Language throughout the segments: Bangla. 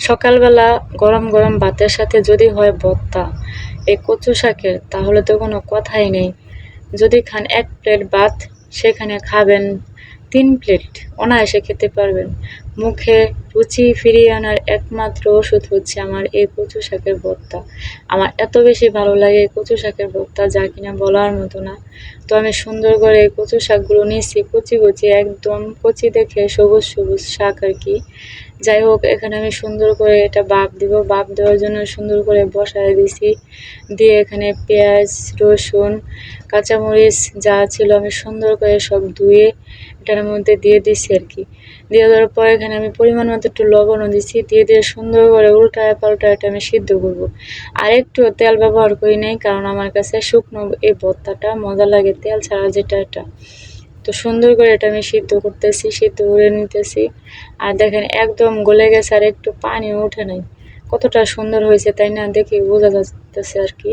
সকালবেলা গরম গরম ভাতের সাথে যদি হয় ভর্তা এই কচু শাকের, তাহলে তো কোনো কথাই নেই। যদি খান 1 প্লেট ভাত, সেখানে খাবেন 3 প্লেট, অনায়াসে খেতে পারবেন। মুখে রুচি ফিরিয়ে আনার একমাত্র ওষুধ হচ্ছে আমার এই কচু শাকের ভর্তা। আমার এত বেশি ভালো লাগে এই কচু শাকের ভর্তা, যা কিনা বলার মতো না। তো আমি সুন্দর করে এই কচু শাকগুলো নিয়েছি, কুচি কুচি, একদম কচি দেখে সবুজ সবুজ শাক আর কি। যাই হোক, এখানে আমি সুন্দর করে এটা বাপ দিব। বাপ দেওয়ার জন্য সুন্দর করে বসায় দিছি। দিয়ে এখানে পেঁয়াজ, রসুন, কাঁচামরিচ যা ছিল আমি সুন্দর করে সব ধুয়ে এটার মধ্যে দিয়ে দিছি আর কি। দিয়ে দেওয়ার পর এখানে আমি পরিমাণ মতো একটু লবণও দিছি। দিয়ে সুন্দর করে উল্টায় পাল্টায় এটা আমি সিদ্ধ করব। আর একটু তেল ব্যবহার করি নাই, কারণ আমার কাছে শুকনো এই ভর্তাটা মজা লাগে তেল ছাড়া যেটা এটা। তো সুন্দর করে এটা আমি সিদ্ধ করতেছি, সিদ্ধ করে নিতেছি। আর দেখেন একদম গলে গেছে, আর একটু পানিও ওঠে নাই। কতটা সুন্দর হয়েছে তাই না, দেখে বোঝা যাচ্ছে আর কি।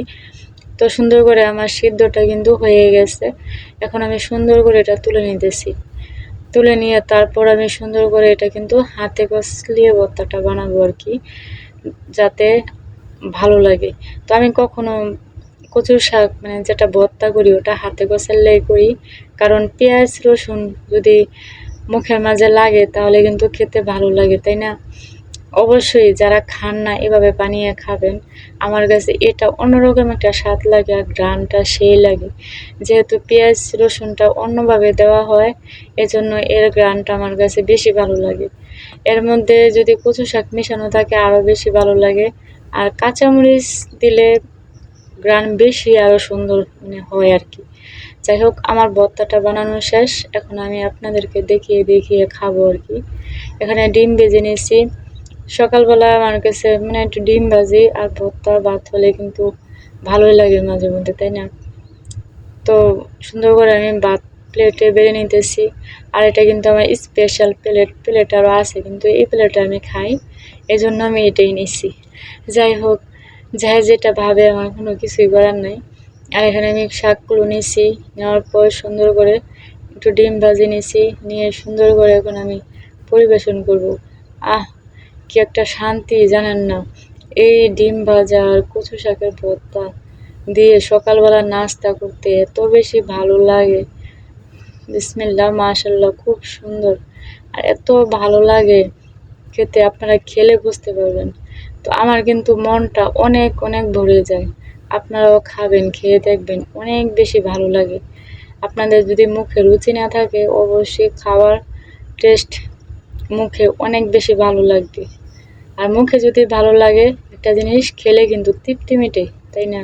তো সুন্দর করে আমার সিদ্ধটা কিন্তু হয়ে গেছে। এখন আমি সুন্দর করে এটা তুলে নিতেছি। তুলে নিয়ে তারপর আমি সুন্দর করে এটা কিন্তু হাতে কষলিয়ে ভর্তাটা বানাবো আর কি, যাতে ভালো লাগে। তো আমি কখনো কচুর শাক মানে যেটা ভর্তা করি ওটা হাতে কষালেই করি, কারণ পেঁয়াজ রসুন যদি মুখের মাঝে লাগে তাহলে কিন্তু খেতে ভালো লাগে, তাই না? অবশ্যই যারা খান না এভাবে বানিয়ে খাবেন। আমার কাছে এটা অন্যরকম একটা স্বাদ লাগে, আর ঘ্রাণটা সেই লাগে। যেহেতু পেঁয়াজ রসুনটা অন্যভাবে দেওয়া হয়, এজন্য এর ঘ্রাণটা আমার কাছে বেশি ভালো লাগে। এর মধ্যে যদি কচু শাক মেশানো থাকে আরও বেশি ভালো লাগে। আর কাঁচামরিচ দিলে ঘ্রাণ বেশি আরও সুন্দর মানে হয় আর কি। যাই হোক, আমার ভর্তাটা বানানো শেষ। এখন আমি আপনাদেরকে দেখিয়ে দেখিয়ে খাবো আর কি। এখানে ডিম ভেজে নিয়েছি। সকালবেলা আমার কাছে মানে একটু ডিম ভাজি আর ভর্তা ভাত হলে কিন্তু ভালোই লাগে মাঝে মধ্যে, তাই না? তো সুন্দর করে আমি ভাত প্লেটে বেড়ে নিতেছি। আর এটা কিন্তু আমার স্পেশাল প্লেট আরও আছে, কিন্তু এই প্লেটে আমি খাই, এই জন্য আমি এটাই নিছি। যাই হোক, যাই যেটা ভাবে, আমার কোনো কিছুই করার নাই। আর এখানে আমি শাকগুলো নিছি, নেওয়ার পর সুন্দর করে একটু ডিম ভাজি নিছি, নিয়ে সুন্দর করে এখন আমি পরিবেশন করব। আহ, কি একটা শান্তি জানেন না, এই ডিম ভাজা আর কচু শাকের ভর্তা দিয়ে সকালবেলা নাস্তা করতে এত বেশি ভালো লাগে। বিসমিল্লাহ, মাশাল্লাহ, খুব সুন্দর। আর এত ভালো লাগে খেতে, আপনারা খেলে বুঝতে পারবেন। তো আমার কিন্তু মনটা অনেক অনেক ভরে যায়। আপনারাও খাবেন, খেয়ে দেখবেন, অনেক বেশি ভালো লাগে। আপনাদের যদি মুখে রুচি না থাকে, অবশ্যই খাওয়ার টেস্ট মুখে অনেক বেশি ভালো লাগবে। আর মুখে যদি ভালো লাগে একটা জিনিস, খেলে কিন্তু তৃপ্তি মিটে, তাই না?